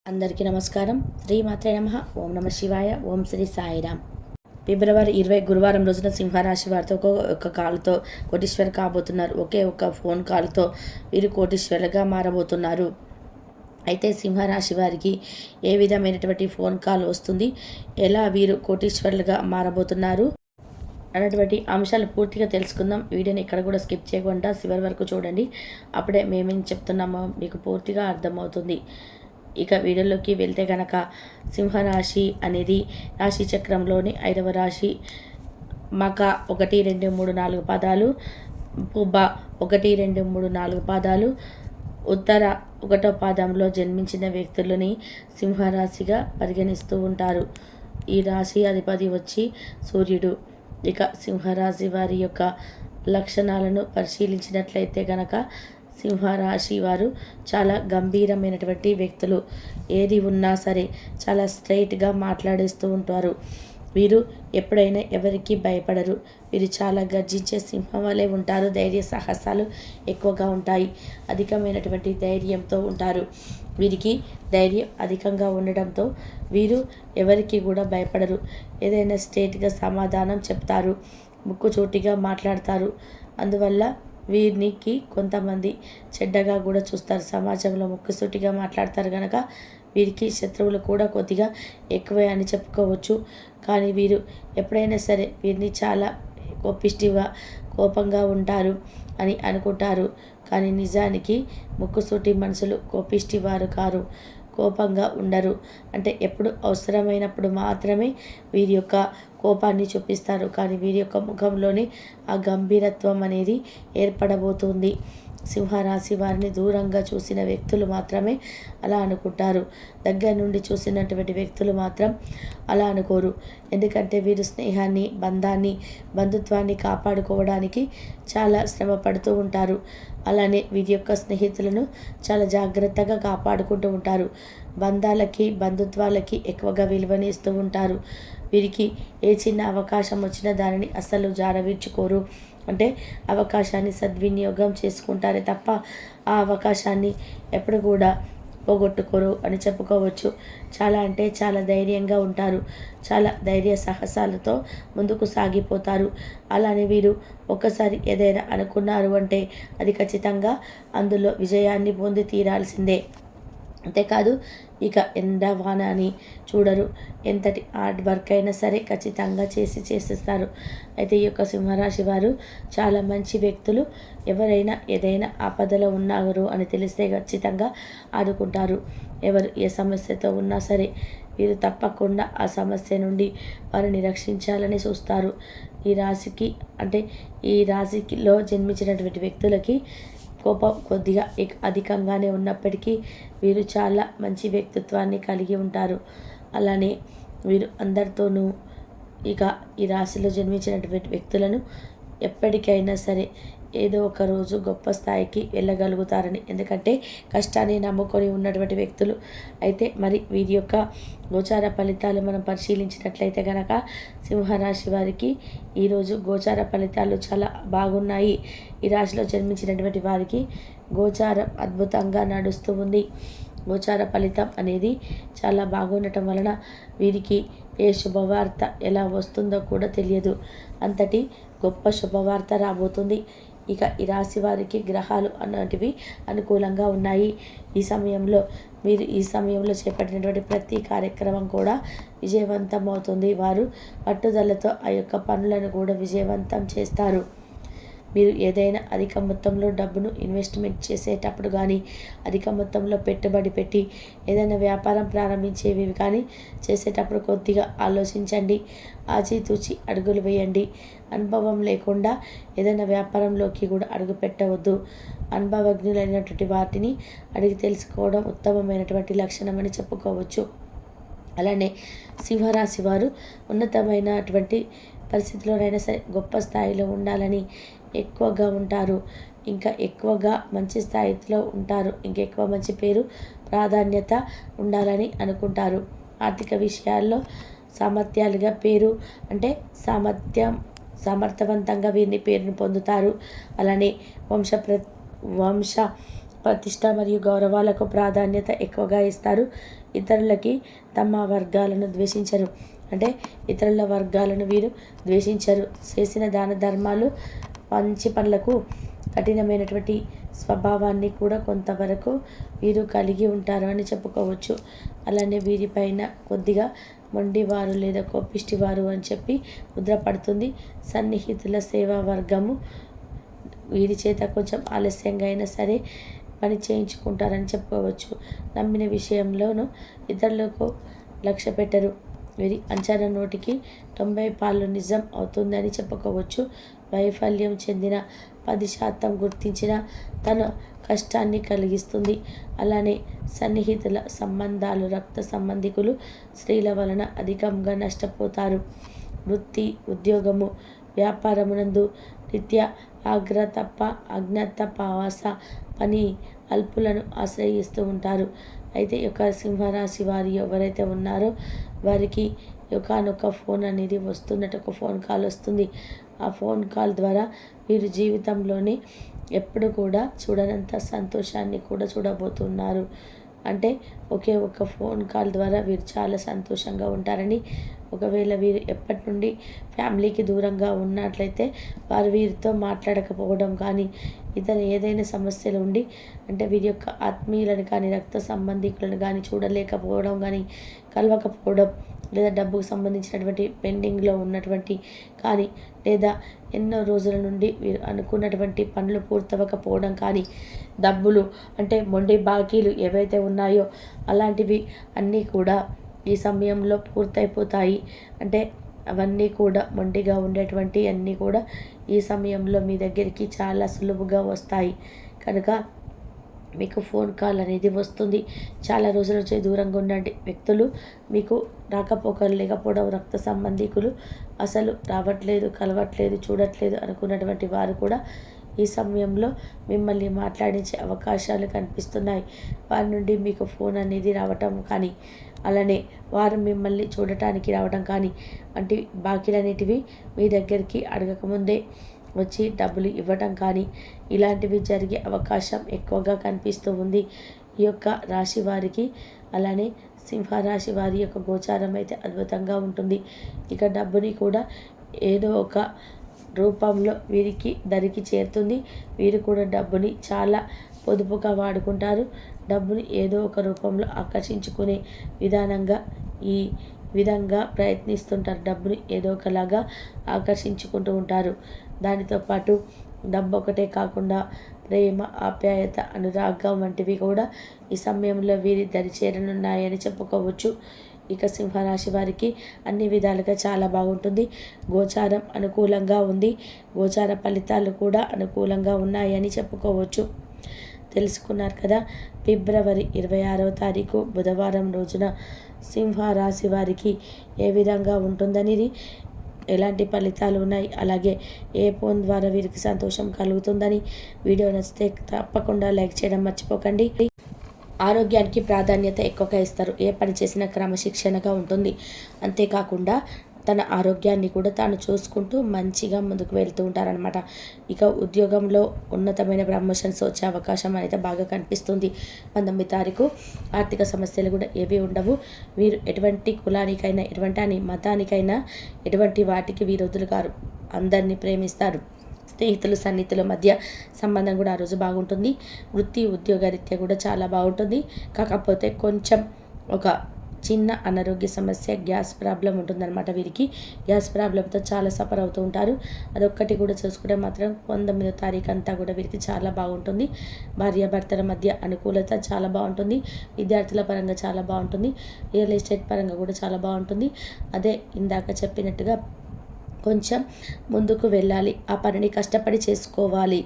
అందరికీ నమస్కారం. శ్రీమాత్రే నమః. ఓం నమ శివాయ. ఓం శ్రీ సాయిరామ్. ఫిబ్రవరి 20 గురువారం రోజున సింహరాశి వారితో ఒక కాల్తో కోటీశ్వరు కాబోతున్నారు. ఒకే ఒక ఫోన్ కాల్తో వీరు కోటీశ్వరులుగా మారబోతున్నారు. అయితే సింహరాశి వారికి ఏ విధమైనటువంటి ఫోన్ కాల్ వస్తుంది, ఎలా వీరు కోటీశ్వరులుగా మారబోతున్నారు అన్నటువంటి అంశాలు పూర్తిగా తెలుసుకుందాం. వీడియోని ఎక్కడ కూడా స్కిప్ చేయకుండా చివరి వరకు చూడండి. అప్పుడే మేమేం చెప్తున్నామో మీకు పూర్తిగా అర్థమవుతుంది. ఇక వీడియోలోకి వెళ్తే కనుక సింహరాశి అనేది రాశి చక్రంలోని 5వ రాశి. మక 1, 2, 3, 4 పాదాలు, పుబ్బ 1, 2, 3, 4 పాదాలు, ఉత్తర 1వ పాదంలో జన్మించిన వ్యక్తులని సింహరాశిగా పరిగణిస్తూ ఉంటారు. ఈ రాశి అధిపతి వచ్చి సూర్యుడు. ఇక సింహరాశి వారి యొక్క లక్షణాలను పరిశీలించినట్లయితే కనుక సింహరాశి వారు చాలా గంభీరమైనటువంటి వ్యక్తులు. ఏది ఉన్నా సరే చాలా స్ట్రైట్గా మాట్లాడేస్తూ ఉంటారు. వీరు ఎప్పుడైనా ఎవరికి భయపడరు. వీరు చాలా గర్జించే సింహం వలె ఉంటారు. ధైర్య సాహసాలు ఎక్కువగా ఉంటాయి. అధికమైనటువంటి ధైర్యంతో ఉంటారు. వీరికి ధైర్యం అధికంగా ఉండడంతో వీరు ఎవరికి కూడా భయపడరు. ఏదైనా స్ట్రైట్గా సమాధానం చెప్తారు. ముక్కుచూటిగా మాట్లాడతారు. అందువల్ల వీరికి కొంతమంది చెడ్డగా కూడా చూస్తారు. సమాజంలో ముక్కుసూటిగా మాట్లాడతారు కనుక వీరికి శత్రువులు కూడా కొద్దిగా ఎక్కువే అని చెప్పుకోవచ్చు. కానీ వీరు ఎప్పుడైనా సరే వీరిని చాలా కోపంగా ఉంటారు అని అనుకుంటారు. కానీ నిజానికి ముక్కుసూటి మనుషులు కోపిష్టి వారు కారు. కోపంగా ఉండరు. అంటే ఎప్పుడు అవసరమైనప్పుడు మాత్రమే వీరి యొక్క కోపాన్ని చూపిస్తారు. కానీ వీరి యొక్క ముఖంలోనే ఆ గంభీరత్వం అనేది ఏర్పడబోతుంది. సింహరాశి వారిని దూరంగా చూసిన వ్యక్తులు మాత్రమే అలా అనుకుంటారు. దగ్గర నుండి చూసినటువంటి వ్యక్తులు మాత్రం అలా అనుకోరు. ఎందుకంటే వీరు స్నేహాన్ని, బంధుత్వాన్ని కాపాడుకోవడానికి చాలా శ్రమ పడుతూ ఉంటారు. అలానే వీరి యొక్క స్నేహితులను చాలా జాగ్రత్తగా కాపాడుకుంటూ ఉంటారు. బంధుత్వాలకి ఎక్కువగా విలువనిస్తూ ఉంటారు. వీరికి ఏ చిన్న అవకాశం వచ్చినా దానిని అస్సలు జారవిడ్చుకోరు. అంటే అవకాశాన్ని సద్వినియోగం చేసుకుంటారే తప్ప ఆ అవకాశాన్ని ఎప్పుడు కూడా పోగొట్టుకోరు అని చెప్పుకోవచ్చు. చాలా అంటే చాలా ధైర్యంగా ఉంటారు. చాలా ధైర్య సాహసాలతో ముందుకు సాగిపోతారు. అలానే వీరు ఒక్కసారి ఏదైనా అనుకున్నారు అంటే అది ఖచ్చితంగా అందులో విజయాన్ని పొంది తీరాల్సిందే. అంతేకాదు ఇక ఎండ వాన అని చూడరు. ఎంతటి హార్డ్ వర్క్ అయినా సరే ఖచ్చితంగా చేసేస్తారు. అయితే ఈ యొక్క సింహరాశి వారు చాలా మంచి వ్యక్తులు. ఎవరైనా ఏదైనా ఆపదలో ఉన్నారు అని తెలిస్తే ఖచ్చితంగా ఆదుకుంటారు. ఎవరు ఏ సమస్యతో ఉన్నా సరే వీరు తప్పకుండా ఆ సమస్య నుండి వారిని రక్షించాలని చూస్తారు. ఈ రాశిలో జన్మించినటువంటి వ్యక్తులకి కోపం కొద్దిగా అధికంగానే ఉన్నప్పటికీ వీరు చాలా మంచి వ్యక్తిత్వాన్ని కలిగి ఉంటారు. అలానే వీరు అందరితోనూ ఇక ఈ రాశిలో జన్మించినటువంటి వ్యక్తులను ఎప్పటికైనా సరే ఏదో ఒక రోజు గొప్ప స్థాయికి వెళ్ళగలుగుతారని. ఎందుకంటే కష్టాన్ని నమ్ముకొని ఉన్నటువంటి వ్యక్తులు. అయితే మరి వీరి యొక్క గోచార ఫలితాలు మనం పరిశీలించినట్లయితే కనుక సింహరాశి వారికి ఈరోజు గోచార ఫలితాలు చాలా బాగున్నాయి. ఈ రాశిలో జన్మించినటువంటి వారికి గోచారం అద్భుతంగా నడుస్తూ ఉంది. గోచార ఫలితం అనేది చాలా బాగుండటం వలన వీరికి ఏ శుభవార్త ఎలా వస్తుందో కూడా తెలియదు. అంతటి గొప్ప శుభవార్త రాబోతుంది. ఇక ఈ రాశి వారికి గ్రహాలు అన్నటివి అనుకూలంగా ఉన్నాయి. ఈ సమయంలో చేపట్టినటువంటి ప్రతి కార్యక్రమం కూడా విజయవంతం అవుతుంది. వారు పట్టుదలతో ఆ యొక్క పనులను కూడా విజయవంతం చేస్తారు. మీరు ఏదైనా అధిక మొత్తంలో డబ్బును ఇన్వెస్ట్మెంట్ చేసేటప్పుడు కానీ, అధిక మొత్తంలో పెట్టుబడి పెట్టి ఏదైనా వ్యాపారం ప్రారంభించేవి కానీ చేసేటప్పుడు కొద్దిగా ఆలోచించండి. ఆచితూచి అడుగులు వేయండి. అనుభవం లేకుండా ఏదైనా వ్యాపారంలోకి కూడా అడుగు పెట్టవద్దు. అనుభవజ్ఞులైనటువంటి వాటిని అడిగి తెలుసుకోవడం ఉత్తమమైనటువంటి లక్షణం అని చెప్పుకోవచ్చు. అలానే సింహరాశి వారు ఉన్నతమైనటువంటి పరిస్థితిలోనైనా సరే గొప్ప స్థాయిలో ఉండాలని ఎక్కువగా ఉంటారు. ఇంకా ఎక్కువగా మంచి స్థాయిలో ఉంటారు. ఇంకెక్కువ మంచి పేరు, ప్రాధాన్యత ఉండాలని అనుకుంటారు. ఆర్థిక విషయాల్లో సామర్థ్యాలుగా పేరు అంటే సమర్థవంతంగా వీరిని పేరును పొందుతారు. అలానే వంశ ప్రతిష్ట మరియు గౌరవాలకు ప్రాధాన్యత ఎక్కువగా ఇస్తారు. ఇతరులకి తమ వర్గాలను ద్వేషించరు. అంటే ఇతరుల వర్గాలను వీరు ద్వేషించరు. చేసిన దాన ధర్మాలు, మంచి పనులకు కఠినమైనటువంటి స్వభావాన్ని కూడా కొంతవరకు వీరు కలిగి ఉంటారు అని చెప్పుకోవచ్చు. అలానే వీరిపైన కొద్దిగా మొండివారు లేదా కోపిష్టివారు అని చెప్పి ముద్రపడుతుంది. సన్నిహితుల సేవా వర్గము వీరి చేత కొంచెం ఆలస్యంగా అయినా సరే పని చేయించుకుంటారని చెప్పుకోవచ్చు. నమ్మిన విషయంలోనూ ఇతరులకు లక్ష్య పెట్టరు. వీరి అంచనా నోటికి 90 పాళ్ళు నిజం అవుతుందని చెప్పుకోవచ్చు. వైఫల్యం చెందిన 10% గుర్తించిన తన కష్టాన్ని కలిగిస్తుంది. అలానే సన్నిహితుల సంబంధాలు, రక్త సంబంధికులు, స్త్రీల వలన అధికంగా నష్టపోతారు. వృత్తి, ఉద్యోగము, వ్యాపారమునందు నిత్య ఆగ్రతప్ప అజ్ఞాతపావాస పని అల్పులను ఆశ్రయిస్తూ ఉంటారు. అయితే ఈ యొక్క సింహరాశి వారి ఎవరైతే ఉన్నారో వారికి ఒకానొక ఫోన్ అనేది వస్తున్నట్టు ఒక ఫోన్ కాల్ వస్తుంది. ఆ ఫోన్ కాల్ ద్వారా వీరు జీవితంలోని ఎప్పుడు కూడా చూడనంత సంతోషాన్ని కూడా చూడబోతున్నారు. అంటే ఒకే ఒక ఫోన్ కాల్ ద్వారా వీరు చాలా సంతోషంగా ఉంటారని, ఒకవేళ వీరు ఎప్పటి నుండి ఫ్యామిలీకి దూరంగా ఉన్నట్లయితే వారు వీరితో మాట్లాడకపోవడం కానీ, ఇతర ఏదైనా సమస్యలు ఉండి అంటే వీరి యొక్క ఆత్మీయులను కానీ, రక్త సంబంధికులను కానీ చూడలేకపోవడం కానీ, కలవకపోవడం, లేదా డబ్బుకు సంబంధించినటువంటి పెండింగ్లో ఉన్నటువంటి కానీ, లేదా ఎన్నో రోజుల నుండి వీరు అనుకున్నటువంటి పనులు పూర్తవకపోవడం కానీ, డబ్బులు అంటే మొండి బాకీలు ఏవైతే ఉన్నాయో అలాంటివి అన్నీ కూడా ఈ సమయంలో పూర్తయిపోతాయి. అంటే అవన్నీ కూడా మొండిగా ఉండేటువంటి అన్నీ కూడా ఈ సమయంలో మీ దగ్గరికి చాలా సులువుగా వస్తాయి. కనుక మీకు ఫోన్ కాల్ అనేది వస్తుంది. చాలా రోజుల నుంచి దూరంగా ఉండండి వ్యక్తులు మీకు రాకపోకలు లేకపోవడం, రక్త సంబంధికులు అసలు రావట్లేదు, కలవట్లేదు, చూడట్లేదు అనుకున్నటువంటి వారు కూడా ఈ సమయంలో మిమ్మల్ని మాట్లాడించే అవకాశాలు కనిపిస్తున్నాయి. వారి నుండి మీకు ఫోన్ అనేది రావటం కానీ, అలానే వారు మిమ్మల్ని చూడటానికి రావడం కానీ, అంటే బాకీలు అనేటివి మీ దగ్గరికి అడగకముందే వచ్చి డబ్బులు ఇవ్వటం కానీ, ఇలాంటివి జరిగే అవకాశం ఎక్కువగా కనిపిస్తూ ఉంది ఈ యొక్క రాశి వారికి. అలానే సింహరాశి వారి యొక్క గోచారం అయితే అద్భుతంగా ఉంటుంది. ఇక డబ్బుని కూడా ఏదో ఒక రూపంలో వీరికి దరికి చేరుతుంది. వీరు కూడా డబ్బుని చాలా పొదుపుగా వాడుకుంటారు. డబ్బుని ఏదో ఒక రూపంలో ఆకర్షించుకునే విధానంగా ఈ విధంగా ప్రయత్నిస్తుంటారు. డబ్బుని ఏదో ఒకలాగా ఆకర్షించుకుంటూ ఉంటారు. దానితో పాటు డబ్బు ఒకటే కాకుండా ప్రేమ, ఆప్యాయత, అనురాగం వంటివి కూడా ఈ సమయంలో వీరి దరి చేరనున్నాయని చెప్పుకోవచ్చు. ఇక సింహరాశి వారికి అన్ని విధాలుగా చాలా బాగుంటుంది. గోచారం అనుకూలంగా ఉంది. గోచార ఫలితాలు కూడా అనుకూలంగా ఉన్నాయని చెప్పుకోవచ్చు. తెలుసుకున్నారు కదా, ఫిబ్రవరి 26వ తారీఖు బుధవారం రోజున సింహరాశి వారికి ఏ విధంగా ఉంటుందనేది, ఎలాంటి ఫలితాలు ఉన్నాయి, అలాగే ఏ ఫోన్ ద్వారా వీరికి సంతోషం కలుగుతుందని. వీడియో నచ్చితే తప్పకుండా లైక్ చేయడం మర్చిపోకండి. ఆరోగ్యానికి ప్రాధాన్యత ఎక్కువగా ఇస్తారు. ఏ పని చేసినా క్రమశిక్షణగా ఉంటుంది. అంతేకాకుండా తన ఆరోగ్యాన్ని కూడా తాను చూసుకుంటూ మంచిగా ముందుకు వెళ్తూ ఉంటారనమాట. ఇక ఉద్యోగంలో ఉన్నతమైన ప్రమోషన్స్ వచ్చే అవకాశం అయితే బాగా కనిపిస్తుంది. 19 తారీఖు ఆర్థిక సమస్యలు కూడా ఏవి ఉండవు. వీరు ఎటువంటి కులానికైనా, ఎటువంటి మతానికైనా, ఎటువంటి వాటికి వీరు గారు అందరినీ ప్రేమిస్తారు. స్నేహితులు, సన్నిహితుల మధ్య సంబంధం కూడా ఆ రోజు బాగుంటుంది. వృత్తి, ఉద్యోగరీత్యా కూడా చాలా బాగుంటుంది. కాకపోతే కొంచెం ఒక చిన్న అనారోగ్య సమస్య, గ్యాస్ ప్రాబ్లం ఉంటుందన్నమాట. వీరికి గ్యాస్ ప్రాబ్లంతో చాలా సఫర్ అవుతూ ఉంటారు. అదొక్కటి కూడా చూసుకుంటే మాత్రం 19వ తారీఖు అంతా కూడా వీరికి చాలా బాగుంటుంది. భార్యాభర్తల మధ్య అనుకూలత చాలా బాగుంటుంది. విద్యార్థుల పరంగా చాలా బాగుంటుంది. రియల్ ఎస్టేట్ పరంగా కూడా చాలా బాగుంటుంది. అదే ఇందాక చెప్పినట్టుగా కొంచెం ముందుకు వెళ్ళాలి. ఆ పనిని కష్టపడి చేసుకోవాలి.